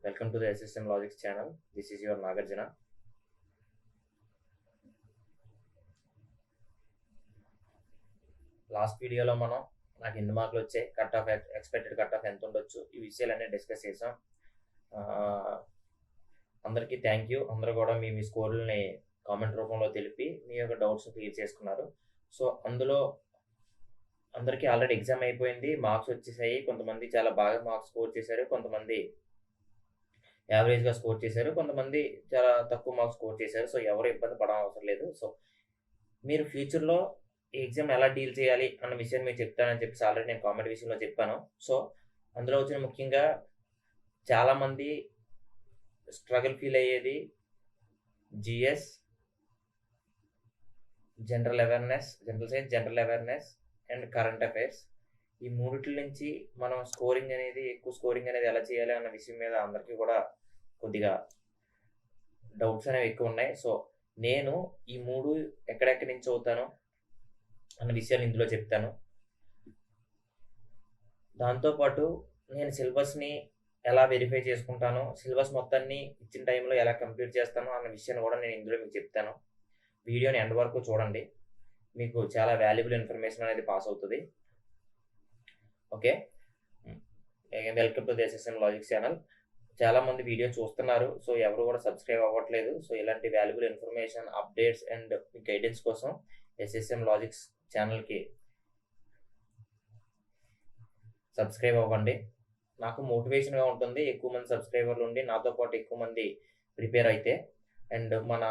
Welcome to the SSM Logics channel. This is your Nagarjuna. Last వీడియోలో మనం నాకు ఎన్ని మార్కులు వచ్చాయి, cut off expected cut off ఎంత ఉండొచ్చు, ఈ విషయాలన్నీ డిస్కస్ చేసాం. అందరికీ థ్యాంక్ యూ. అందరూ కూడా మీ స్కోర్లని కామెంట్ రూపంలో తెలిపి మీ యొక్క డౌట్స్ క్లియర్ చేసుకున్నారు. సో అందులో అందరికీ ఆల్రెడీ ఎగ్జామ్ అయిపోయింది, మార్క్స్ వచ్చేసాయి. కొంతమంది చాలా బాగా మార్క్స్ స్కోర్ చేశారు, కొంతమంది యావరేజ్గా స్కోర్ చేశారు, కొంతమంది చాలా తక్కువ మార్క్స్ స్కోర్ చేశారు. సో ఎవరు ఇబ్బంది పడడం అవసరం లేదు. సో మీరు ఫ్యూచర్లో ఈ ఎగ్జామ్ ఎలా డీల్ చేయాలి అన్న విషయాన్ని మీరు చెప్తానని చెప్పేసి ఆల్రెడీ నేను కామెంట్ విషయంలో చెప్పాను. సో అందులో వచ్చిన ముఖ్యంగా చాలామంది స్ట్రగుల్ ఫీల్ అయ్యేది GS, general awareness, general science, general awareness and current affairs. ఈ మూడిటి నుంచి మనం ఎక్కువ స్కోరింగ్ అనేది ఎలా చేయాలి అన్న విషయం మీద అందరికీ కూడా కొద్దిగా డౌట్స్ అనేవి ఎక్కువ ఉన్నాయి. సో నేను ఈ మూడు ఎక్కడెక్కడి నుంచి చదువుతాను అన్న విషయాన్ని ఇందులో చెప్తాను. దాంతోపాటు నేను సిలబస్ని ఎలా వెరిఫై చేసుకుంటాను, సిలబస్ మొత్తాన్ని ఇచ్చిన టైంలో ఎలా కంప్లీట్ చేస్తాను అన్న విషయాన్ని కూడా నేను ఇందులో మీకు చెప్తాను. వీడియోని ఎండ్ వరకు చూడండి, మీకు చాలా వాల్యుబుల్ ఇన్ఫర్మేషన్ అనేది పాస్ అవుతుంది. Okay, welcome to the SSM logics channel. చాలామంది వీడియో చూస్తున్నారు, సో ఎవరు కూడా సబ్స్క్రైబ్ అవ్వట్లేదు. సో ఇలాంటి valuable information, updates and guidance కోసం SSM లాజిక్స్ ఛానల్కి సబ్స్క్రైబ్ అవ్వండి. నాకు మోటివేషన్గా ఉంటుంది ఎక్కువ మంది సబ్స్క్రైబర్లు ఉండి నాతో పాటు ఎక్కువ మంది ప్రిపేర్ అయితే. అండ్ మన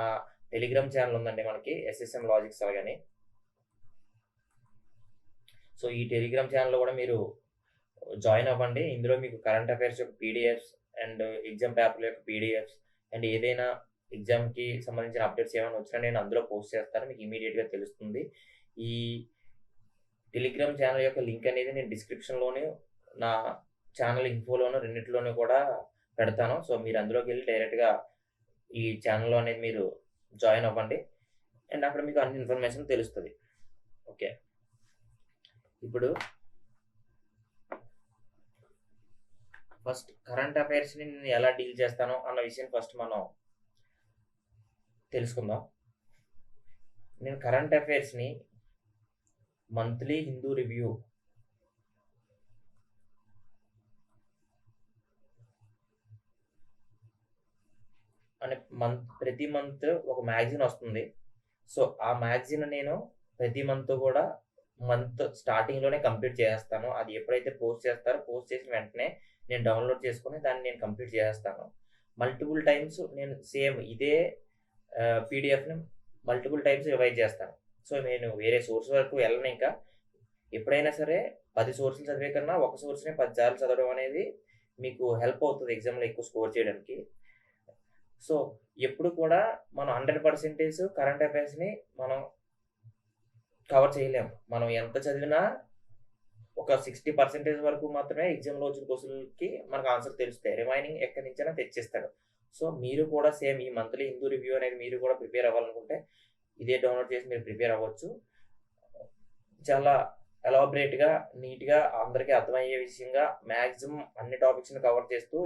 టెలిగ్రామ్ ఛానల్ ఉందండి మనకి, SSM లాజిక్స్ అలాగని. సో ఈ టెలిగ్రామ్ ఛానల్లో కూడా మీరు జాయిన్ అవ్వండి. ఇందులో మీకు కరెంట్ అఫైర్స్ యొక్క పీడిఎఫ్స్ అండ్ ఎగ్జామ్ పేపర్ల యొక్క పీడిఎఫ్స్ అండ్ ఏదైనా ఎగ్జామ్కి సంబంధించిన అప్డేట్స్ ఏమైనా వచ్చినా నేను అందులో పోస్ట్ చేస్తాను, మీకు ఇమీడియట్గా తెలుస్తుంది. ఈ టెలిగ్రామ్ ఛానల్ యొక్క లింక్ అనేది నేను డిస్క్రిప్షన్లోనే, నా ఛానల్ ఇన్ఫోలోను, రెండింటిలోనూ కూడా పెడతాను. సో మీరు అందులోకి వెళ్ళి డైరెక్ట్గా ఈ ఛానల్లో అనేది మీరు జాయిన్ అవ్వండి అండ్ అక్కడ మీకు అన్ని ఇన్ఫర్మేషన్ తెలుస్తుంది. ఓకే, ఇప్పుడు ఫస్ట్ కరెంట్ అఫైర్స్ని నేను ఎలా డీల్ చేస్తానో అన్న విషయం ఫస్ట్ మనం తెలుసుకుందాం. నేను కరెంట్ అఫైర్స్ని మంత్లీ హిందూ రివ్యూ అనే ప్రతి మంత్ ఒక మ్యాగజైన్ వస్తుంది. సో ఆ మ్యాగజైన్ నేను ప్రతి మంత్ కూడా మంత్ స్టార్టింగ్లోనే కంప్లీట్ చేసేస్తాను. అది ఎప్పుడైతే పోస్ట్ చేస్తారో పోస్ట్ చేసిన వెంటనే నేను డౌన్లోడ్ చేసుకుని దాన్ని నేను కంప్లీట్ చేసేస్తాను. మల్టిపుల్ టైమ్స్ నేను సేమ్ ఇదే పీడిఎఫ్ని మల్టిపుల్ టైమ్స్ రివైజ్ చేస్తాను. సో నేను వేరే సోర్స్ వరకు వెళ్ళను. ఇంకా ఎప్పుడైనా సరే 10 సోర్సులు చదివే కన్నా ఒక సోర్స్ని 10 సార్లు చదవడం అనేది మీకు హెల్ప్ అవుతుంది ఎగ్జామ్లో ఎక్కువ స్కోర్ చేయడానికి. సో ఎప్పుడు కూడా మనం 100% కరెంట్ అఫైర్స్ని మనం కవర్ చేయలేము. మనం ఎంత చదివినా ఒక 60% వరకు మాత్రమే ఎగ్జామ్లో వచ్చిన క్వశ్చన్లకి మనకు ఆన్సర్ తెలుస్తాయి. రిమైనింగ్ ఎక్కడి నుంచైనా తెచ్చిస్తాడు. సో మీరు కూడా సేమ్ ఈ మంత్లీ హిందూ రివ్యూ అనేది మీరు కూడా ప్రిపేర్ అవ్వాలనుకుంటే ఇదే డౌన్లోడ్ చేసి మీరు ప్రిపేర్ అవ్వచ్చు. చాలా ఎలాబరేట్గా, నీట్గా, అందరికీ అర్థమయ్యే విషయంగా మ్యాక్సిమం అన్ని టాపిక్స్ని కవర్ చేస్తూ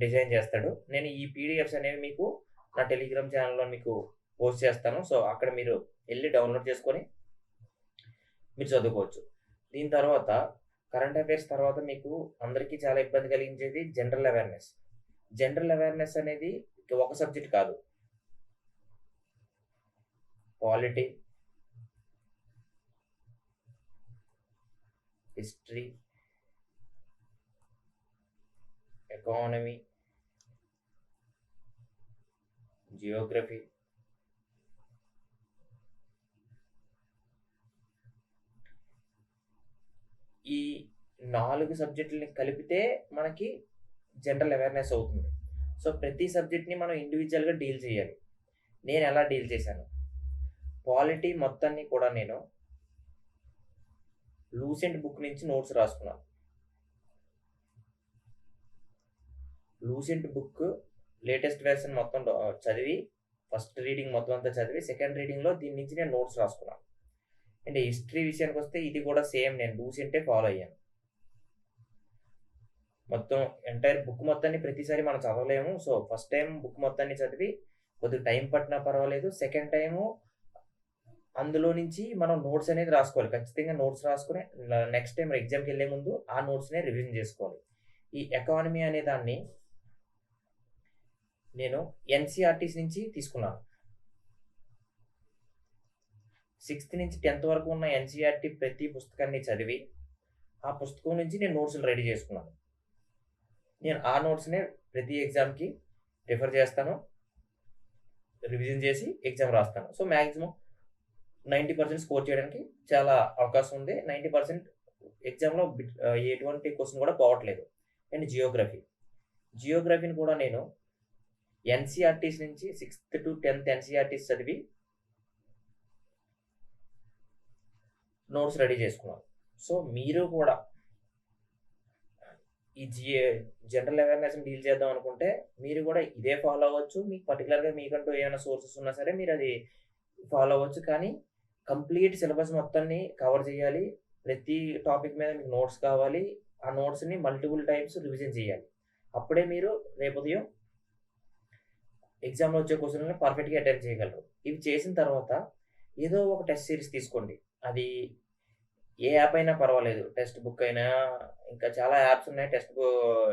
డిజైన్ చేస్తాడు. నేను ఈ పీడిఎఫ్స్ అనేవి మీకు నా టెలిగ్రామ్ ఛానల్లో మీకు పోస్ట్ చేస్తాను. సో అక్కడ మీరు వెళ్ళి డౌన్లోడ్ చేసుకొని మీరు చదువుకోవచ్చు. దీని తర్వాత కరెంట్ అఫైర్స్ తర్వాత మీకు అందరికీ చాలా ఇబ్బంది కలిగించేది జనరల్ అవేర్నెస్. జనరల్ అవేర్నెస్ అనేది ఒక సబ్జెక్ట్ కాదు, పాలిటీ, హిస్టరీ, ఎకానమీ, జియోగ్రఫీ, ఈ 4 సబ్జెక్టులని కలిపితే మనకి జనరల్ అవేర్నెస్ అవుతుంది. సో ప్రతి సబ్జెక్ట్ని మనం ఇండివిజువల్గా డీల్ చేయాలి. నేను ఎలా డీల్ చేశాను, పాలిటీ మొత్తాన్ని కూడా నేను లూసెంట్ బుక్ నుంచి నోట్స్ రాసుకున్నాను. లూసెంట్ బుక్ లేటెస్ట్ వెర్షన్ మొత్తం చదివి, ఫస్ట్ రీడింగ్ మొత్తం అంతా చదివి, సెకండ్ రీడింగ్లో దీని నుంచి నేను నోట్స్ రాసుకున్నాను. అండ్ హిస్టరీ విషయానికి వస్తే ఇది కూడా సేమ్, నేను లూసెంటే ఫాలో అయ్యాను. మొత్తం ఎంటైర్ బుక్ మొత్తాన్ని ప్రతిసారి మనం చదవలేము. సో, ఫస్ట్ టైమ్ బుక్ మొత్తాన్ని చదివి కొద్దిగా టైం పట్టినా పర్వాలేదు. సెకండ్ టైము అందులో నుంచి మనం నోట్స్ అనేది రాసుకోవాలి. ఖచ్చితంగా నోట్స్ రాసుకొని నెక్స్ట్ టైమ్ ఎగ్జామ్‌కెళ్ళే ముందు ఆ నోట్స్‌నే రివిజన్ చేసుకోవాలి. ఈ ఎకానమీ అనే దాన్ని నేను ఎన్‌సీఈఆర్‌టీస్ నుంచి తీసుకున్నాను. 6థ్ నుంచి 10థ్ వరకు ఉన్న ఎన్‌సీఈఆర్‌టీ ప్రతి పుస్తకాన్ని చదివి, ఆ పుస్తకం నుంచి నేను నోట్స్‌లు రెడీ చేసుకున్నాను. నేను ఆ నోట్స్‌నే ప్రతి ఎగ్జామ్‌కి రిఫర్ చేస్తాను. రివిజన్ చేసి ఎగ్జామ్ రాస్తాను. సో, మాక్సిమం 90% స్కోర్ చేయడానికి చాలా అవకాశం ఉంది. 90% ఎగ్జామ్‌లో ఎటువంటి క్వెషన్ కూడా పోవట్లేదు. అండ్ జియోగ్రఫీని కూడా నేను ఎన్‌సీఈఆర్‌టీస్ నుంచి 6థ్ టు 10థ్ ఎన్‌సీఈఆర్‌టీస్ చదివి నోట్స్ రెడీ చేసుకున్నాను. సో, మీరు కూడా ఈ జనరల్ అవేర్‌నెస్‌ని డీల్ చేద్దాం అనుకుంటే మీరు కూడా ఇదే ఫాలో అవ్వచ్చు. మీకు పర్టిక్యులర్‌గా మీకంటూ ఏమైనా సోర్సెస్ ఉన్నా సరే మీరది ఫాలో అవ్వచ్చు. కానీ కంప్లీట్ సిలబస్ మొత్తాన్ని కవర్ చేయాలి. ప్రతి టాపిక్ మీద మీకు నోట్స్ కావాలి. ఆ నోట్స్‌ని మల్టిపుల్ టైమ్స్ రివిజన్ చేయాలి. అప్పుడే మీరు రేపు ఉదయం ఎగ్జామ్‌లో వచ్చే క్వెషన్‌లని పర్ఫెక్ట్‌గా అటెంప్ట్ చేయగలరు. ఇవి చేసిన తర్వాత ఏదో ఒక టెస్ట్ సీరీస్ తీసుకోండి. అది ఏ యాప్ అయినా పర్వాలేదు. టెక్స్ట్ బుక్ అయినా ఇంకా చాలా యాప్స్ ఉన్నాయి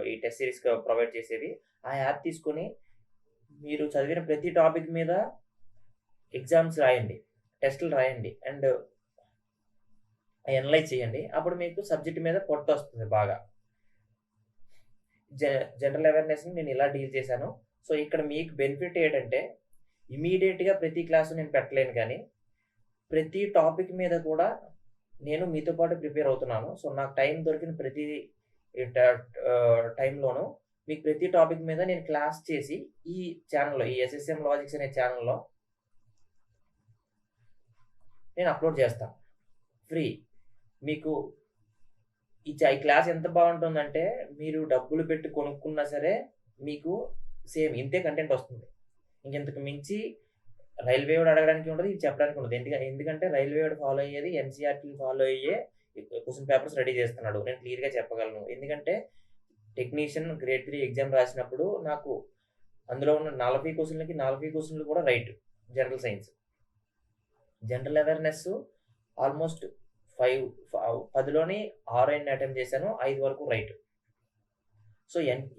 ఈ టెస్ట్ సీరీస్ ప్రొవైడ్ చేసేవి. ఆ యాప్ తీసుకొని మీరు చదివిన ప్రతి టాపిక్ మీద ఎగ్జామ్స్ రాయండి. టెస్ట్‌లు రాయండి. అండ్ అనలైజ్ చేయండి. అప్పుడు మీకు సబ్జెక్ట్ మీద పట్టొస్తుంది బాగా. జనరల్ అవేర్‌నెస్‌ని నేను ఇలా డీల్ చేశాను. సో, ఇక్కడ మీకు బెనిఫిట్ ఏంటంటే ఇమ్మీడియేట్‌గా ప్రతి క్లాసు నేను పెట్టలేను కానీ, ప్రతి టాపిక్ మీద కూడా నేను మీతో పాటు ప్రిపేర్ అవుతున్నాను. సో, నాకు టైం దొరికిన ప్రతి టైంలోనూ మీకు ప్రతి టాపిక్ మీద నేను క్లాస్ చేసి ఈ ఛానెల్‌లో ఈ ఎస్ఎస్ఎం లాజిక్స్ అనే ఛానెల్‌లో నేను అప్‌లోడ్ చేస్తాను. ఫ్రీ. మీకు ఈ క్లాస్ ఎంత బావుంటుందంటే మీరు డబ్బులు పెట్టి కొనుక్కున్నా సరే మీకు సేమ్ ఇంతే కంటెంట్ వస్తుంది. ఇంకింతకు మించి రైల్వే వాడు అడగడానికి ఉండదు. ఇది చెప్పడానికి ఉండదు. ఎందుకంటే రైల్వే వాడు ఫాలో అయ్యేది ఎన్‌సీఈఆర్‌టీని ఫాలో అయ్యే క్వెషన్ పేపర్స్ రెడీ చేస్తున్నాడు. నేను క్లియర్‌గా చెప్పగలను. ఎందుకంటే టెక్నీషియన్ గ్రేడ్ 3 ఎగ్జామ్ రాసినప్పుడు నాకు అందులో ఉన్న 40 క్వెషన్‌లకి 40 క్వెషన్‌లు కూడా right. General science. General awareness almost 10లోని 6, 8 అటెంప్ట్ చేశాను. 5 వరకు రైట్. సో,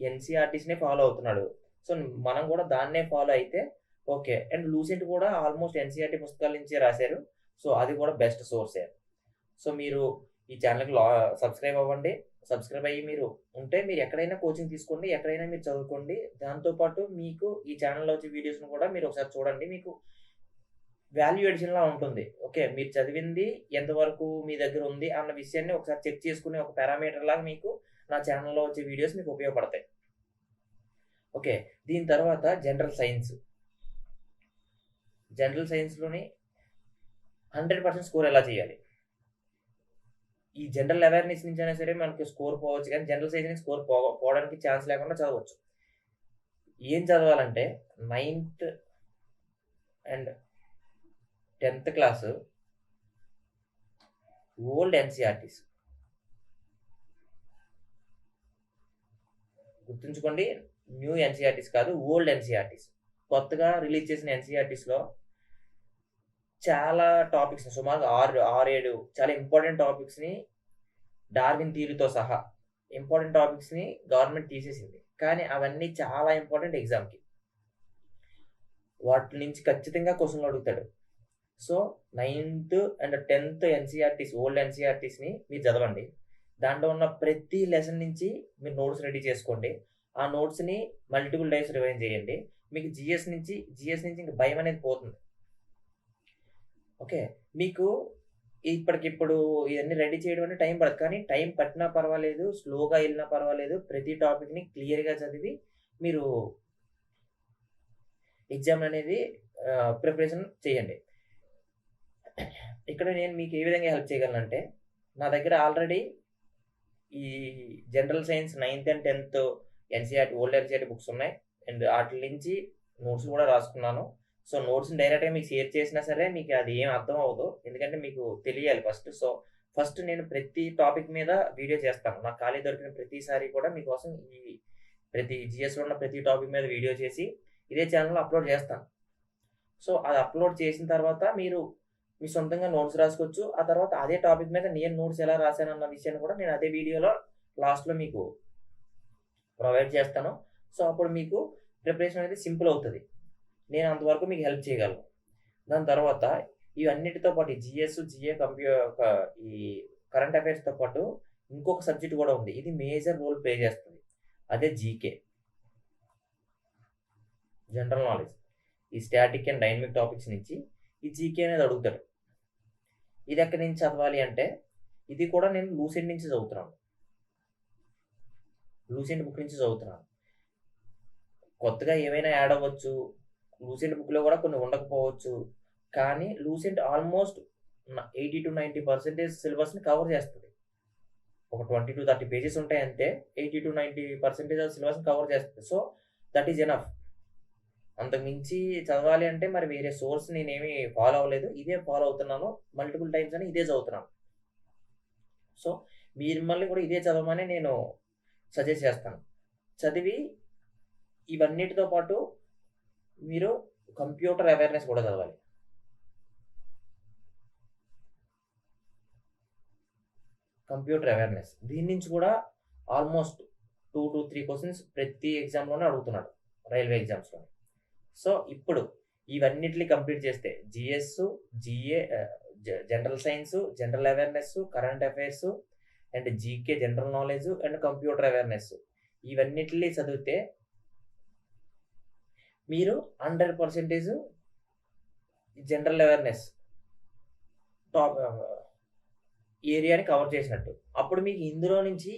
ఎన్‌సీఈఆర్‌టీస్‌నే ఫాలో అవుతున్నాడు. సో, మనం కూడా దాన్నే ఫాలో అయితే ఓకే. అండ్ లూసెంట్ కూడా ఆల్‌మోస్ట్ ఎన్‌సీఈఆర్‌టీ పుస్తకాల నుంచే రాశారు. సో, అది కూడా బెస్ట్ సోర్సే. సో, మీరు ఈ ఛానెల్‌కి సబ్స్క్రైబ్ అవ్వండి. సబ్స్క్రైబ్ అయ్యి మీరు ఉంటే మీరు ఎక్కడైనా కోచింగ్ తీసుకోండి. ఎక్కడైనా మీరు చదువుకోండి. దాంతో పాటు మీకు ఈ ఛానెల్‌లో వచ్చే వీడియోస్‌ని కూడా మీరు ఒకసారి చూడండి. మీకు వాల్యూ అడిషన్‌లా ఉంటుంది. ఓకే. మీరు చదివింది ఎంతవరకు మీ దగ్గర ఉంది అన్న విషయాన్ని ఒకసారి చెక్ చేసుకునే ఒక పారామీటర్ లాగా మీకు నా ఛానెల్‌లో వచ్చే వీడియోస్ మీకు ఉపయోగపడతాయి. ఓకే. దీని తర్వాత జనరల్ సైన్స్. జనరల్ సైన్స్‌లోని 100% స్కోర్ ఎలా చేయాలి? ఈ జనరల్ అవేర్‌నెస్ నుంచి అయినా సరే మనకి స్కోర్ పోవచ్చు కానీ జనరల్ సైన్స్ నుంచి స్కోర్ పోవడానికి ఛాన్స్ లేకుండా చదవచ్చు. ఏం చదవాలంటే 9థ్ అండ్ 10థ్ క్లాసు ఓల్డ్ ఎన్‌సీఈఆర్‌టీస్. గుర్తుంచుకోండి. న్యూ ఎన్‌సీఈఆర్‌టీస్ కాదు. Old NCERTs. కొత్తగా రిలీజ్ చేసిన ఎన్‌సీఈఆర్‌టీస్‌లో చాలా టాపిక్స్ సుమారుగా 6, 7 చాలా ఇంపార్టెంట్ టాపిక్స్‌ని డార్విన్ థియరీతో సహా ఇంపార్టెంట్ టాపిక్స్‌ని గవర్నమెంట్ తీసేసింది. కానీ అవన్నీ చాలా ఇంపార్టెంట్ ఎగ్జామ్‌కి. వాటి నుంచి ఖచ్చితంగా క్వెషన్‌లు అడుగుతాడు. సో, 9థ్ అండ్ 10థ్ ఎన్‌సీఈఆర్‌టీస్ ఓల్డ్ ఎన్‌సీఈఆర్‌టీస్‌ని మీరు చదవండి. దాంట్లో ఉన్న ప్రతి లెసన్ నుంచి మీరు నోట్స్ రెడీ చేసుకోండి. ఆ నోట్స్‌ని మల్టిపుల్ టైమ్స్ రివైజ్ చేయండి. మీకు జీఎస్ నుంచి ఇంక భయం అనేది పోతుంది. ఓకే. మీకు ఇప్పటికిప్పుడు ఇయన్నీ రెడీ చేయడం అంటే టైం పడదు. కానీ టైం పట్టినా పర్వాలేదు. స్లోగా ఎళ్ళినా పర్వాలేదు. ప్రతి టాపిక్‌ని క్లియర్‌గా చదివి మీరు ఎగ్జామ్ అనేది ప్రిపరేషన్ చేయండి. ఇక్కడ నేను మీకు ఏ విధంగా హెల్ప్ చేయగలనంటే నా దగ్గర ఆల్రెడీ ఈ జనరల్ సైన్స్ 9థ్ అండ్ 10థ్ ఓల్డ్ ఎన్‌సీఈఆర్‌టీ బుక్స్ ఉన్నాయి. అండ్ ఆటిల నుంచి నోట్స్ కూడా రాసుకున్నాను. సో, నోట్స్‌ని డైరెక్ట్‌గా మీకు షేర్ చేసినా సరే మీకు అది ఏం అర్థం అవ్వదు. ఎందుకంటే మీకు తెలియాలి ఫస్ట్. సో, ఫస్ట్ నేను ప్రతి టాపిక్ మీద వీడియో చేస్తాను. నాకు ఖాళీ దొరికిన ప్రతిసారి కూడా మీకోసం ఈ ప్రతి జీఎస్లో ఉన్న ప్రతి టాపిక్ మీద వీడియో చేసి ఇదే ఛానల్లో అప్లోడ్ చేస్తాను. సో అది అప్లోడ్ చేసిన తర్వాత మీరు మీ సొంతంగా నోట్స్ రాసుకోవచ్చు. ఆ తర్వాత అదే టాపిక్ మీద నేను నోట్స్ ఎలా రాశానన్న విషయాన్ని కూడా నేను అదే వీడియోలో లాస్ట్‌లో మీకు ప్రొవైడ్ చేస్తాను. సో అప్పుడు మీకు ప్రిపరేషన్ అనేది సింపుల్ అవుతది. నేను అంతవరకు మీకు హెల్ప్ చేయగలను. దాని తర్వాత ఇవన్నిటితో పాటు ఈ జీఎస్, జీఏ, ఈ కరెంట్ అఫైర్స్‌తో పాటు ఇంకొక సబ్జెక్ట్ కూడా ఉంది. ఇది మేజర్ రోల్ ప్లే చేస్తది. అదే జీకే. General knowledge. ఈ స్టాటిక్ అండ్ డైనమిక్ టాపిక్స్ నుంచి ఈ జీకే అనేది అడుగుతాడు. ఇది ఎక్కడి నుంచి చదవాలి అంటే ఇది కూడా నేను లూసెంట్ నుంచి చదువుతున్నాను. లూసెంట్ బుక్ నుంచి చదువుతున్నాను. కొత్తగా ఏమైనా యాడ్ అవ్వచ్చు. లూసెంట్ బుక్‌లో కూడా కొన్ని ఉండకపోవచ్చు. కానీ లూసెంట్ ఆల్మోస్ట్ 80-90% సిలబస్‌ని కవర్ చేస్తది. ఒక 20-30 పేజెస్ ఉంటాయి అంతే. 80-90% ఆఫ్ సిలబస్‌ని కవర్ చేస్తది. So that is enough. అంతకు మించి చదవాలి అంటే మరి వేరే సోర్స్ నేనేమి ఫాలో అవ్వలేదు. ఇదే ఫాలో అవుతున్నాను. మల్టిపుల్ టైమ్స్ అని ఇదే చదువుతున్నాను. సో మిమ్మల్ని కూడా ఇదే చదవమని నేను సజెస్ట్ చేస్తాను. చదివి ఇవన్నిటితో పాటు మీరు కంప్యూటర్ అవేర్‌నెస్ కూడా చదవాలి. Computer awareness. దీని నుంచి కూడా ఆల్మోస్ట్ 2-3 క్వెషన్స్ ప్రతి ఎగ్జామ్‌లోనే అడుగుతున్నాడు. రైల్వే ఎగ్జామ్స్‌లో. సో ఇప్పుడు ఇవన్నిటిని కంప్లీట్ చేస్తే GS, GA, general science, general awareness, current affairs and GK, general knowledge and computer awareness ఇవన్నిటిని చదివితే మీరు 100% జనరల్ అవేర్‌నెస్ టాప్ ఏరియాని కవర్ చేసినట్టు. అప్పుడు మీకు ఇందులో నుంచి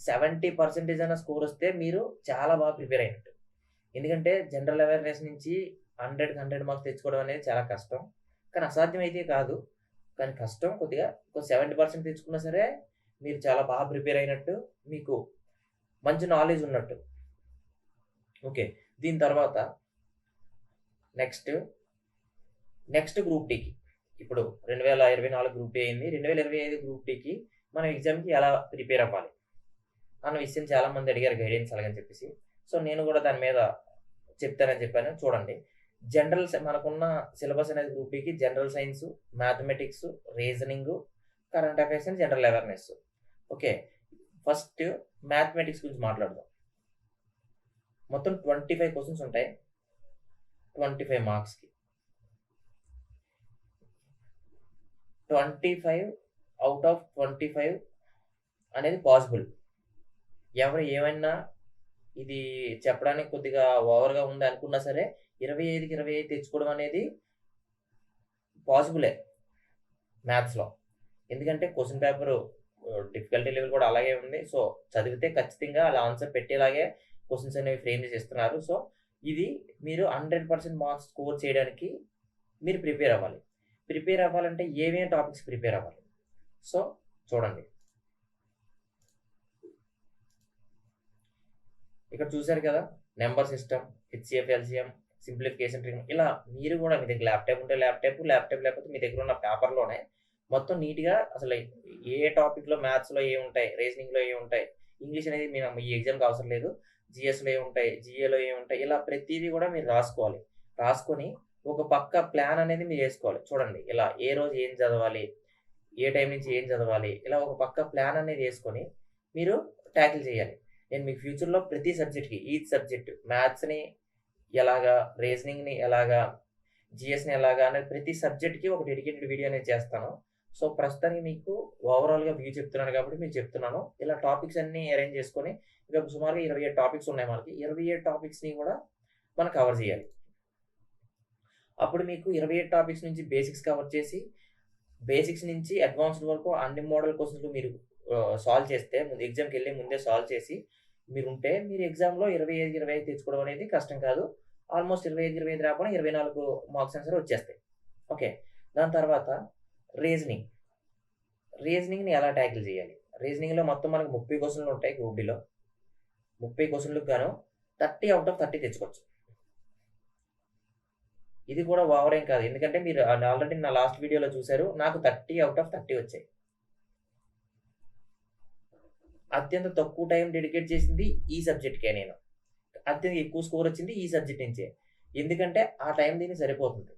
70% అన్న స్కోర్ వస్తే మీరు చాలా బాగా ప్రిపేర్ అయినట్టు. ఎందుకంటే జనరల్ అవేర్‌నెస్ నుంచి 100కి 100 మార్క్స్ తెచ్చుకోవడం అనేది చాలా కష్టం. కానీ అసాధ్యం అయితే కాదు. కానీ కష్టం కొద్దిగా. 70% తెచ్చుకున్నా సరే మీరు చాలా బాగా ప్రిపేర్ అయినట్టు. మీకు మంచి నాలెడ్జ్ ఉన్నట్టు. ఓకే. దీని తర్వాత నెక్స్ట్ గ్రూప్ డీకి. ఇప్పుడు 2024 గ్రూప్ డి అయింది. 2025 గ్రూప్ డీకి మనం ఎగ్జామ్‌కి ఎలా ప్రిపేర్ అవ్వాలి అన్న విషయం చాలా మంది అడిగారు గైడెన్స్ అలాగని చెప్పేసి. సో నేను కూడా దాని మీద చెప్తానని చెప్పాను. చూడండి. మనకున్న సిలబస్ అనేది గ్రూప్ డీకి general science, mathematics, reasoning, current affairs and general awareness. Okay. First mathematics గురించి మాట్లాడదాం. మొత్తం 25 క్వెషన్స్ ఉంటాయి. 25 మార్క్స్‌కి. 25 ఔట్ ఆఫ్ 25 అనేది పాసిబుల్. ఎవరు ఏమైనా ఇది చెప్పడానికి కొద్దిగా ఓవర్‌గా ఉంది అనుకున్నా సరే 25కి 25 తెచ్చుకోవడం అనేది పాసిబులే మ్యాథ్స్‌లో. ఎందుకంటే క్వెషన్ పేపర్ డిఫికల్టీ లెవెల్ కూడా అలాగే ఉంది. సో చదివితే ఖచ్చితంగా అలా ఆన్సర్ పెట్టేలాగే క్వెషన్స్ అనేవి ఫ్రేమ్ చేసి ఇస్తున్నారు. సో ఇది మీరు 100% మార్క్స్ స్కోర్ చేయడానికి మీరు ప్రిపేర్ అవ్వాలి. ప్రిపేర్ అవ్వాలంటే ఏమేమి టాపిక్స్ ప్రిపేర్ అవ్వాలి? సో చూడండి. ఇక్కడ చూసారు కదా! Number system, HCF, LCM, simplification trick ఇలా మీరు కూడా మీ దగ్గర ల్యాప్‌టాప్ ఉంటే ల్యాప్‌టాప్ లేకపోతే మీ దగ్గర ఉన్న పేపర్‌లోనే మొత్తం నీట్‌గా అసలు ఏ టాపిక్‌లో మ్యాథ్స్‌లో ఏముంటాయి, రీజనింగ్‌లో ఏముంటాయి, ఇంగ్లీష్ అనేది ఈ ఎగ్జామ్‌కి అవసరం లేదు. జీఎస్‌లో ఏముంటాయి, జీఏలో ఏముంటాయి ఇలా ప్రతీదీ కూడా మీరు రాసుకోవాలి. రాసుకొని ఒక పక్క ప్లాన్ అనేది మీరు వేసుకోవాలి. చూడండి ఇలా ఏ రోజు ఏం చదవాలి, ఏ టైం నుంచి ఏం చదవాలి ఇలా ఒక పక్క ప్లాన్ అనేది వేసుకొని మీరు ట్యాకిల్ చేయాలి. నేను మీకు ఫ్యూచర్‌లో ప్రతి సబ్జెక్ట్‌కి ఈచ్ సబ్జెక్ట్ మ్యాథ్స్‌ని ఎలాగా, రీజనింగ్‌ని ఎలాగా, జీఎస్‌ని ఎలాగా అనేది ప్రతి సబ్జెక్ట్‌కి ఒక డెడికేటెడ్ వీడియో అనేది చేస్తాను. సో ప్రస్తుతానికి మీకు ఓవరాల్‌గా వ్యూ చెప్తున్నాను కాబట్టి మీకు చెప్తున్నాను. ఇలా టాపిక్స్ అన్నీ అరేంజ్ చేసుకొని ఇక సుమారుగా 27 టాపిక్స్ ఉన్నాయి మనకి. 27 టాపిక్స్‌ని కూడా మనం కవర్ చేయాలి. అప్పుడు మీకు 27 టాపిక్స్ నుంచి బేసిక్స్ కవర్ చేసి, బేసిక్స్ నుంచి అడ్వాన్స్డ్ వరకు అన్ని మోడల్ క్వెషన్‌లు మీరు సాల్వ్ చేస్తే ఎగ్జామ్‌కెళ్ళే ముందే సాల్వ్ చేసి మీరుంటే మీరు ఎగ్జామ్‌లో 25కి 25 తెచ్చుకోవడం అనేది కష్టం కాదు. ఆల్మోస్ట్ 25కి 25 రాకపోయినా 24 మార్క్స్ ఆన్సర్ వచ్చేస్తాయి. ఓకే. దాని తర్వాత రీజనింగ్. రీజనింగ్‌ని ఎలా ట్యాకిల్ చేయాలి? రీజనింగ్‌లో మొత్తం మనకు 30 క్వెషన్‌లు ఉంటాయి గ్రూప్ డీలో. 30 క్వెషన్‌లకు గాను 30 ఔట్ ఆఫ్ 30 తెచ్చుకోవచ్చు. ఇది కూడా ఓవర్ ఏం కాదు. ఎందుకంటే మీరు ఆల్రెడీ నా లాస్ట్ వీడియోలో చూసారు. నాకు 30 ఔట్ ఆఫ్ 30 వచ్చాయి. అత్యంత తక్కువ టైం డెడికేట్ చేసింది ఈ సబ్జెక్ట్కే నేను. అత్యంత ఎక్కువ స్కోర్ వచ్చింది ఈ సబ్జెక్ట్ నుంచే. ఎందుకంటే ఆ టైం దీనికి సరిపోతుంది.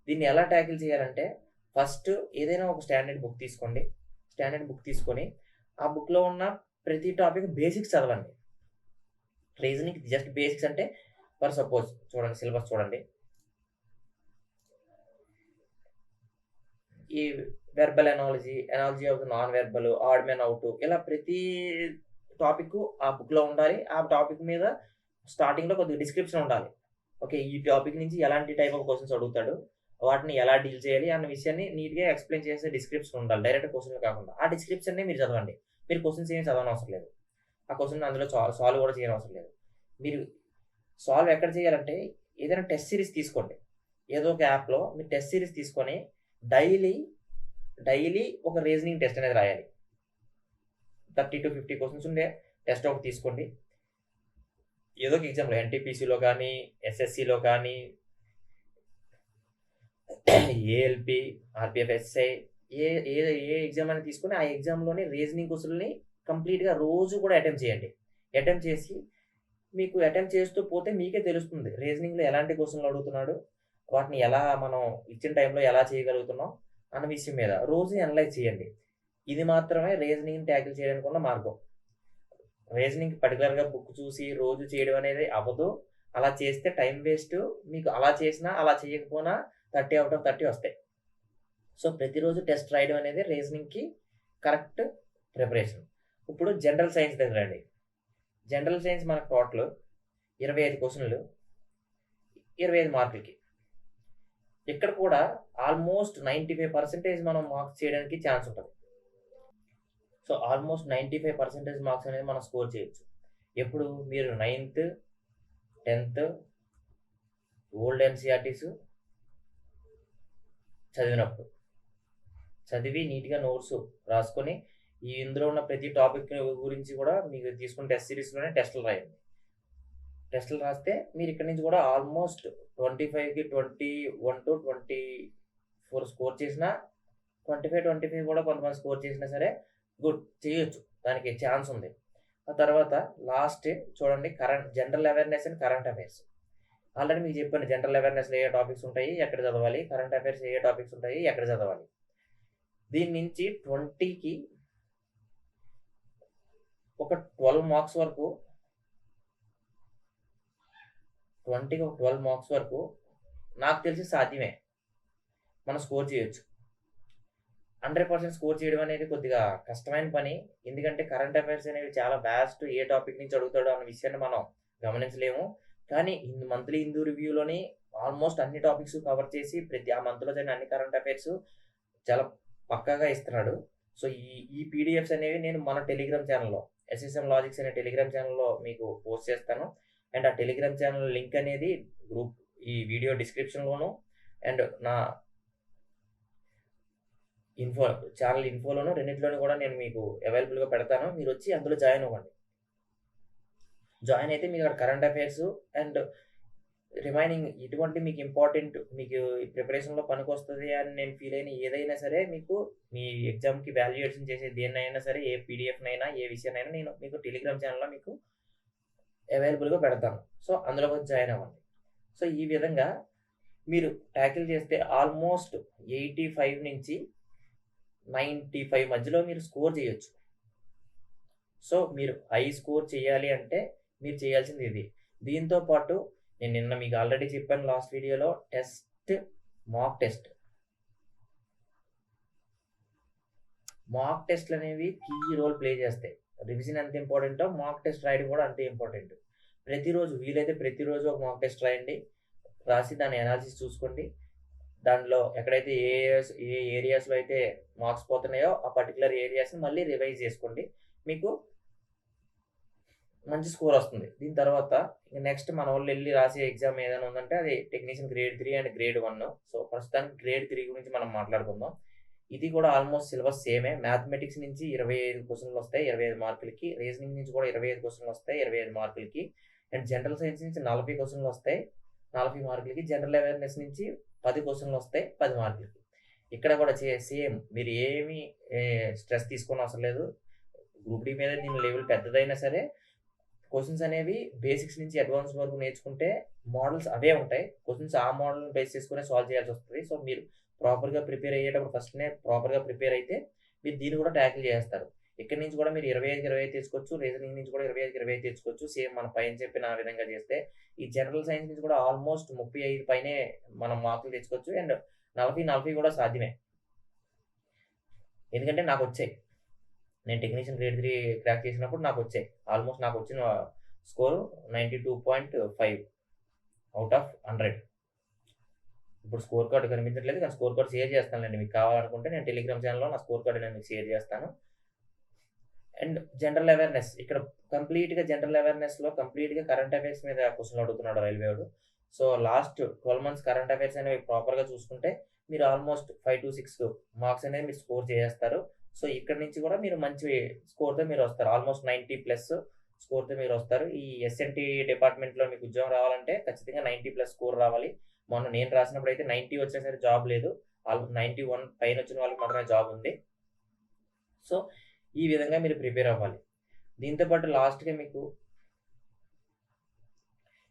దీన్ని ఎలా ట్యాకిల్ చేయాలంటే ఫస్ట్ ఏదైనా ఒక స్టాండర్డ్ బుక్ తీసుకోండి. స్టాండర్డ్ బుక్ తీసుకొని ఆ బుక్‌లో ఉన్న ప్రతి టాపిక్ బేసిక్స్ చదవండి. రీజనింగ్ జస్ట్ బేసిక్స్ అంటే ఫర్ సపోజ్ చూడండి సిలబస్ చూడండి. ఈ verbal analogy of the non verbal, odd man out ఇలా ప్రతి టాపిక్ ఆ బుక్‌లో ఉండాలి. ఆ టాపిక్ మీద స్టార్టింగ్‌లో కొద్దిగా డిస్క్రిప్షన్ ఉండాలి. ఓకే. ఈ టాపిక్ నుంచి ఎలాంటి టైప్ ఆఫ్ క్వెషన్స్ అడుగుతాడు, వాటిని ఎలా డీల్ చేయాలి అన్న విషయాన్ని నీట్‌గా ఎక్స్‌ప్లెయిన్ చేసే డిస్క్రిప్షన్ ఉండాలి. డైరెక్ట్ క్వెషన్‌లు కాకుండా. ఆ డిస్క్రిప్షన్‌నే మీరు చదవండి. మీరు క్వెషన్స్ ఏమి చదవనవసరం లేదు. ఆ క్వెషన్ అందులో సాల్వ్ కూడా చేయనవసరం లేదు. మీరు సాల్వ్ ఎక్కడ చేయాలంటే ఏదైనా టెస్ట్ సిరీస్ తీసుకోండి. ఏదో ఒక యాప్‌లో మీరు టెస్ట్ సిరీస్ తీసుకొని డైలీ ఒక రీజనింగ్ టెస్ట్ అనేది రాయాలి. 30-50 క్వెషన్స్ ఉండే టెస్ట్ ఒకటి తీసుకోండి. ఏదో ఒక ఎగ్జామ్‌లో ఎన్టీపీసీలో కానీ, ఎస్ఎస్సీలో కానీ, ఏఎల్పీ, ఆర్‌పీఎఫ్ ఎస్ఐ ఏ ఏ ఏ ఎగ్జామ్ అయినా తీసుకొని ఆ ఎగ్జామ్‌లోని రీజనింగ్ క్వెషన్‌లని కంప్లీట్‌గా రోజు కూడా అటెంప్ట్ చేయండి. అటెంప్ట్ చేసి మీకు అటెంప్ట్ చేస్తూ పోతే మీకే తెలుస్తుంది. రీజనింగ్‌లో ఎలాంటి క్వెషన్‌లు అడుగుతున్నాడు, వాటిని ఎలా మనం ఇచ్చిన టైంలో ఎలా చేయగలుగుతున్నాం అన్న విషయం మీద రోజు అనలైజ్ చేయండి. ఇది మాత్రమే రీజనింగ్‌ని ట్యాకిల్ చేయడానికి ఉన్న మార్గం. రీజనింగ్ పర్టికులర్‌గా బుక్ చూసి రోజు చేయడం అనేది అవ్వదు. అలా చేస్తే టైం వేస్ట్. మీకు అలా చేసినా, అలా చేయకపోయినా 30 ఔట్ ఆఫ్ 30 వస్తాయి. సో, ప్రతిరోజు టెస్ట్ రాయడం అనేది రీజనింగ్‌కి కరెక్ట్ ప్రిపరేషన్. ఇప్పుడు జనరల్ సైన్స్ దగ్గర రండి. జనరల్ సైన్స్ మనకు టోటల్ 25 క్వెషన్‌లు 25 మార్కులకి. ఇక్కడ కూడా ఆల్మోస్ట్ 95% మనం మార్క్స్ చేయడానికి ఛాన్స్ ఉంటది. సో, ఆల్మోస్ట్ 95% మార్క్స్ అనేది మనం స్కోర్ చేయొచ్చు. ఎప్పుడు మీరు 9థ్, 10థ్ ఓల్డ్ ఎన్‌సీఈఆర్‌టీస్ చదివినప్పుడు. చదివి నీట్‌గా నోట్స్ రాసుకొని ఇందులో ఉన్న ప్రతి టాపిక్ గురించి కూడా మీకు తీసుకున్న టెస్ట్ సిరీస్‌లోనే టెస్టులు రాయండి. టెస్టులు రాస్తే మీరు ఇక్కడి నుంచి కూడా ఆల్మోస్ట్ 25కి 21-24 స్కోర్ చేసినా 25 కూడా కొంతమంది స్కోర్ చేసినా సరే గుడ్ చేయొచ్చు. దానికి ఛాన్స్ ఉంది. ఆ తర్వాత లాస్ట్ చూడండి general awareness and current affairs. Already మీకు చెప్పాను జనరల్ అవేర్‌నెస్‌లో ఏ టాపిక్స్ ఉంటాయి, ఎక్కడ చదవాలి. కరెంట్ అఫైర్స్ ఏ టాపిక్స్ ఉంటాయి, ఎక్కడ చదవాలి. దీని నుంచి 20కి ఒక 12 మార్క్స్ వరకు 20కి ఒక 12 మార్క్స్ వరకు నాకు తెలిసి సాధ్యమే. మనం స్కోర్ చేయొచ్చు. 100% స్కోర్ చేయడం అనేది కొద్దిగా కష్టమైన పని. ఎందుకంటే కరెంట్ అఫైర్స్ అనేవి చాలా వాస్ట్. ఏ టాపిక్ నుంచి అడుగుతాడో అన్న విషయాన్ని మనం గమనించలేము. కానీ మంత్లీ హిందూ రివ్యూలోని ఆల్మోస్ట్ అన్ని టాపిక్స్ కవర్ చేసి ఆ మంత్‌లో జరిగిన అన్ని కరెంట్ అఫైర్స్ చాలా పక్కాగా ఇస్తున్నాడు. సో, ఈ పీడీఎఫ్స్ అనేవి నేను మన టెలిగ్రామ్ ఛానెల్‌లో ఎస్ఎస్ఎం లాజిక్స్ అనే టెలిగ్రామ్ ఛానెల్‌లో మీకు పోస్ట్ చేస్తాను. అండ్ ఆ టెలిగ్రామ్ ఛానెల్ లింక్ అనేది ఈ వీడియో డిస్క్రిప్షన్‌లోను అండ్ నా ఛానెల్ ఇన్ఫోలోను రెండిట్లోనూ కూడా నేను మీకు అవైలబుల్‌గా పెడతాను. మీరొచ్చి అందులో జాయిన్ అవ్వండి. జాయిన్ అయితే మీకు అక్కడ కరెంట్ అఫైర్స్ అండ్ రిమైనింగ్ ఎటువంటి మీకు ఇంపార్టెంట్ మీకు ప్రిపరేషన్‌లో పనికొస్తది అని నేను ఫీల్ అయిన ఏదైనా సరే మీకు మీ ఎగ్జామ్‌కి వాల్యుయేషన్ చేసే దేన్నైనా సరే ఏ పీడీఎఫ్‌నైనా ఏ విషయాన్నైనా నేను మీకు టెలిగ్రామ్ ఛానెల్‌లో మీకు అవైలబుల్‌గా పెడతాను. సో, అందులో వచ్చి జాయిన్ అవ్వండి. సో, ఈ విధంగా మీరు ట్యాకిల్ చేస్తే ఆల్మోస్ట్ 85 నుంచి 95 మధ్యలో మీరు స్కోర్ చేయొచ్చు. సో, మీరు హై స్కోర్ చేయాలి అంటే మీరు చేయాల్సింది ఇది. దీంతో పాటు నేను నిన్న మీకు ఆల్రెడీ చెప్పాను లాస్ట్ వీడియోలో మాక్ టెస్ట్. మాక్ టెస్ట్‌లు అనేవి కీ రోల్ ప్లే చేస్తాయి. రివిజన్ ఎంత ఇంపార్టెంటో మాక్ టెస్ట్ రాయడం కూడా అంతే ఇంపార్టెంట్. ప్రతిరోజు వీలైతే ప్రతిరోజు ఒక మాక్ టెస్ట్ రాయండి. రాసి దాని అనాలిసిస్ చూసుకోండి. దాంట్లో ఎక్కడైతే ఏ ఏరియాస్‌లో అయితే మార్క్స్ పోతున్నాయో ఆ పర్టిక్యులర్ ఏరియాస్‌ని మళ్ళీ రివైజ్ చేసుకోండి. మీకు మంచి స్కోర్ వస్తుంది. దీని తర్వాత నెక్స్ట్ మనోళ్ళు ఎళ్లి రాసే ఎగ్జామ్ ఏదైనా ఉందంటే అది technician grade 3 and grade 1. So, ప్రస్తుతానికి గ్రేడ్ 3 గురించి మనం మాట్లాడుకుందాం. ఇది కూడా ఆల్మోస్ట్ సిలబస్ సేమే. మ్యాథమెటిక్స్ నుంచి 25 క్వెషన్‌లు వస్తాయి 25 మార్కులకి. రీజనింగ్ నుంచి కూడా 25 క్వెషన్‌లు వస్తాయి 25 మార్కులకి. అండ్ జనరల్ సైన్స్ నుంచి 40 క్వెషన్‌లు వస్తాయి 40 మార్కులకి. జనరల్ అవేర్‌నెస్ నుంచి 10 క్వెషన్‌లు వస్తాయి 10 మార్కులకి. ఇక్కడ కూడా సేమ్ మీరు ఏమి స్ట్రెస్ తీసుకోనవసరం లేదు. గ్రూప్ డి మీద దీని లెవెల్ పెద్దదైనా సరే క్వశ్చన్స్ అనేవి బేసిక్స్ నుంచి అడ్వాన్స్ వరకు నేర్చుకుంటే మోడల్స్ అవే ఉంటాయి. క్వశ్చన్స్ ఆ మోడల్ని బేస్ చేసుకునే సాల్వ్ చేయాల్సి వస్తుంది. సో మీరు ప్రాపర్గా ప్రిపేర్ అయ్యేటప్పుడు ఫస్ట్నే ప్రాపర్గా ప్రిపేర్ అయితే మీరు దీన్ని కూడా ట్యాకిల్ చేస్తారు. ఇక్కడి నుంచి కూడా మీరు 25కి 25 తీసుకోవచ్చు. రీజనింగ్ నుంచి కూడా 25కి 25 తీసుకోవచ్చు. సేమ్ మన పైన చెప్పిన విధంగా చేస్తే ఈ జనరల్ సైన్స్ నుంచి కూడా ఆల్మోస్ట్ 35 పైనే మనం మార్కులు తెచ్చుకోవచ్చు. అండ్ 40 కూడా సాధ్యమే. ఎందుకంటే నాకు వచ్చాయి. నేను టెక్నీషియన్ గ్రేడ్ 3 క్రాక్ చేసినప్పుడు నాకు వచ్చాయి. ఆల్మోస్ట్ నాకు వచ్చిన స్కోరు 92.5 అవుట్ ఆఫ్ 100. ఇప్పుడు స్కోర్ కార్డ్ కనిపించట్లేదు, కానీ స్కోర్ కార్డ్ షేర్ చేస్తానులేండి. మీకు కావాలనుకుంటే నేను టెలిగ్రామ్ ఛానల్లో నా స్కోర్ కార్డ్ నేను మీకు షేర్ చేస్తాను. అండ్ జనరల్ అవేర్నెస్, ఇక్కడ కంప్లీట్గా జనరల్ అవేర్నెస్లో కంప్లీట్గా కరెంట్ అఫైర్స్ మీద క్వశ్చన్లు అడుగుతున్నాడు రైల్వే వాడు. So last 12 months current affairs అనేవి ప్రాపర్గా చూసుకుంటే మీరు ఆల్మోస్ట్ 5 to 6 మార్క్స్ అనేది మీరు స్కోర్ చేస్తారు. సో ఇక్కడ నుంచి కూడా మీరు మంచి స్కోర్తో మీరు వస్తారు. ఆల్మోస్ట్ 90+ స్కోర్తో మీరు వస్తారు. ఈ ఎస్ఎన్టీ డిపార్ట్మెంట్లో మీకు ఉద్యోగం రావాలంటే ఖచ్చితంగా 90+ స్కోర్ రావాలి. మొన్న నేను రాసినప్పుడు అయితే 90 వచ్చినా సరే జాబ్ లేదు. 91 పైన వచ్చిన వాళ్ళకి మాత్రమే జాబ్ ఉంది. సో ఈ విధంగా మీరు ప్రిపేర్ అవ్వాలి. దీంతోపాటు లాస్ట్గా మీకు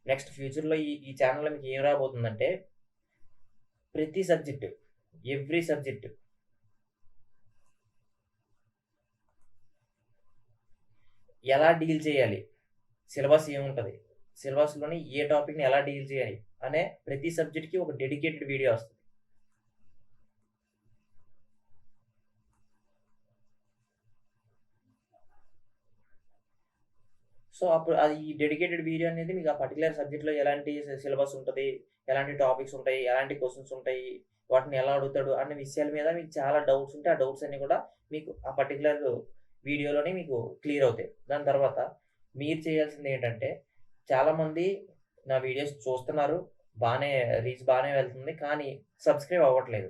నెక్స్ట్ ఫ్యూచర్లో ఈ ఛానల్లో మీకు ఏం రాబోతుందంటే ప్రతి సబ్జెక్టు, ఎవ్రీ సబ్జెక్టు ఎలా డీల్ చేయాలి, సిలబస్ ఏముంటుంది, సిలబస్లోని ఏ టాపిక్ని ఎలా డీల్ చేయాలి అనే ప్రతి సబ్జెక్ట్కి ఒక డెడికేటెడ్ వీడియో వస్తుంది. సో అప్పుడు అది ఈ డెడికేటెడ్ వీడియో అనేది మీకు ఆ పర్టికులర్ సబ్జెక్ట్లో ఎలాంటి సిలబస్ ఉంటుంది, ఎలాంటి టాపిక్స్ ఉంటాయి, ఎలాంటి క్వశ్చన్స్ ఉంటాయి, వాటిని ఎలా అడుగుతాడు అనే విషయాల మీద మీకు చాలా డౌట్స్ ఉంటాయి. ఆ డౌట్స్ అన్నీ కూడా మీకు ఆ పర్టికులర్ వీడియోలోనే మీకు క్లియర్ అవుతాయి. దాని తర్వాత మీరు చేయాల్సింది ఏంటంటే, చాలామంది నా వీడియోస్ చూస్తున్నారు, రీచ్ బాగానే వెళ్తుంది, కానీ సబ్స్క్రైబ్ అవ్వట్లేదు.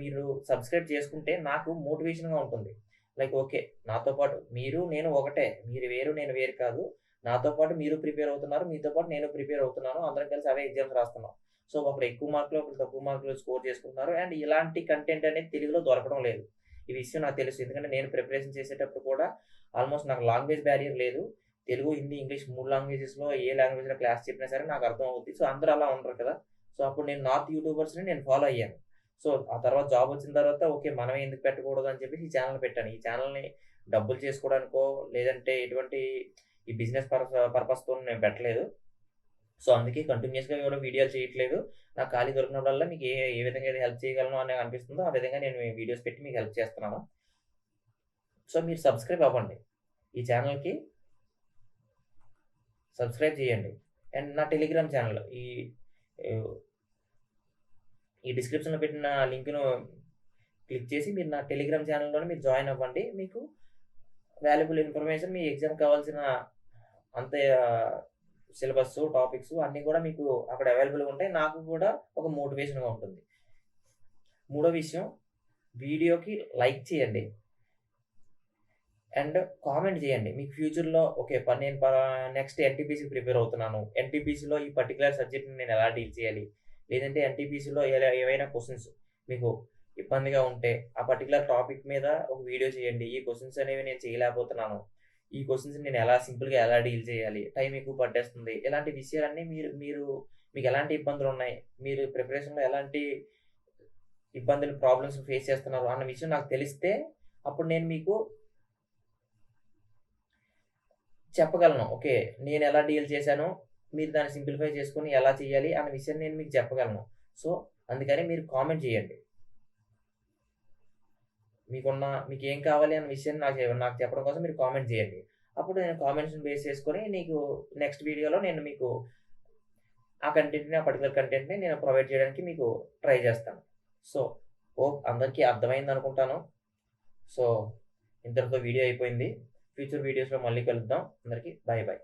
మీరు సబ్స్క్రైబ్ చేసుకుంటే నాకు మోటివేషన్గా ఉంటుంది. లైక్ ఓకే, నాతో పాటు నేను ఒకటే, మీరు వేరు నేను వేరు కాదు, నాతో పాటు మీరు ప్రిపేర్ అవుతున్నారు, మీతో పాటు నేను ప్రిపేర్ అవుతున్నాను, అందరం కలిసి అవే ఎగ్జామ్స్ రాస్తున్నాం. సో ఒకరు ఎక్కువ మార్కులు ఒకరు తక్కువ మార్కులు స్కోర్ చేసుకుంటున్నారు. అండ్ ఇలాంటి కంటెంట్ అనేది తెలుగులో దొరకడం లేదు. ఈ విషయం నాకు తెలుసు, ఎందుకంటే నేను ప్రిపరేషన్ చేసేటప్పుడు కూడా ఆల్మోస్ట్ నాకు లాంగ్వేజ్ బ్యారియర్ లేదు. తెలుగు, హిందీ, ఇంగ్లీష్ 3 లాంగ్వేజెస్లో ఏ లాంగ్వేజ్లో క్లాస్ చెప్పినా సరే నాకు అర్థం అవుతుంది. సో అందరూ అలా ఉండరు కదా. సో అప్పుడు నేను నార్త్ యూట్యూబర్స్ని నేను ఫాలో అయ్యాను. సో ఆ తర్వాత జాబ్ వచ్చిన తర్వాత ఓకే, మనమే ఎందుకు పెట్టకూడదు అని చెప్పేసి ఈ ఛానల్ పెట్టాను. ఈ ఛానల్ని డబ్బులు చేసుకోవడానికో లేదంటే ఎటువంటి ఈ బిజినెస్ పర్పస్తో నేను పెట్టలేదు. సో అందుకే కంటిన్యూస్గా కూడా వీడియోలు చేయట్లేదు. నాకు ఖాళీ దొరికినప్పుడల్లా మీకు ఏ విధంగా అయితే హెల్ప్ చేయగలను అని అనిపిస్తుందో ఆ విధంగా నేను వీడియోస్ పెట్టి మీకు హెల్ప్ చేస్తున్నాను. సో మీరు సబ్స్క్రైబ్ అవ్వండి, ఈ ఛానల్కి సబ్స్క్రైబ్ చేయండి. అండ్ నా టెలిగ్రామ్ ఛానల్ ఈ డిస్క్రిప్షన్లో పెట్టిన లింక్ను క్లిక్ చేసి మీరు నా టెలిగ్రామ్ ఛానల్లోనే మీరు జాయిన్ అవ్వండి. మీకు వాల్యుబుల్ ఇన్ఫర్మేషన్, మీ ఎగ్జామ్ కావాల్సిన అంత సిలబస్, టాపిక్స్ అన్నీ కూడా మీకు అక్కడ అవైలబుల్గా ఉంటాయి. నాకు కూడా ఒక మోటివేషన్గా ఉంటుంది. మూడో విషయం, వీడియోకి లైక్ చేయండి అండ్ కామెంట్ చేయండి. మీకు ఫ్యూచర్లో ఓకే నేను నెక్స్ట్ ఎన్టీపీసీకి ప్రిపేర్ అవుతున్నాను, ఎన్టీపీసీలో ఈ పర్టికులర్ సబ్జెక్ట్ని నేను ఎలా డీల్ చేయాలి, లేదంటే ఎన్టీపీసీలో ఏవైనా క్వశ్చన్స్ మీకు ఇబ్బందిగా ఉంటే ఆ పర్టికులర్ టాపిక్ మీద ఒక వీడియో చేయండి. ఈ క్వశ్చన్స్ అనేవి నేను చేయలేకపోతున్నాను, ఈ క్వశ్చన్స్ నేను సింపుల్గా ఎలా డీల్ చేయాలి, టైం ఎక్కువ పట్టేస్తుంది, ఇలాంటి విషయాలన్నీ మీకు ఎలాంటి ఇబ్బందులు ఉన్నాయి, మీరు ప్రిపరేషన్లో ఎలాంటి ఇబ్బందులు ప్రాబ్లమ్స్ ఫేస్ చేస్తున్నారు అన్న విషయం నాకు తెలిస్తే అప్పుడు నేను మీకు చెప్పగలను. ఓకే, నేను ఎలా డీల్ చేశాను, మీరు దాన్ని సింప్లిఫై చేసుకుని ఎలా చేయాలి అన్న విషయాన్ని నేను మీకు చెప్పగలను. సో అందుకని మీరు కామెంట్ చేయండి. మీకు ఏం కావాలి అన్న విషయాన్ని నాకు చెప్పడం కోసం మీరు కామెంట్ చేయండి. అప్పుడు నేను కామెంట్స్ని బేస్ చేసుకొని నీకు నెక్స్ట్ వీడియోలో నేను మీకు ఆ పర్టికులర్ కంటెంట్ని నేను ప్రొవైడ్ చేయడానికి మీకు ట్రై చేస్తాను. సో అందరికీ అర్థమైంది అనుకుంటాను. సో ఇంతటితో వీడియో అయిపోయింది. ఫ్యూచర్ వీడియోస్లో మళ్ళీ కలుద్దాం. అందరికీ బాయ్ బాయ్.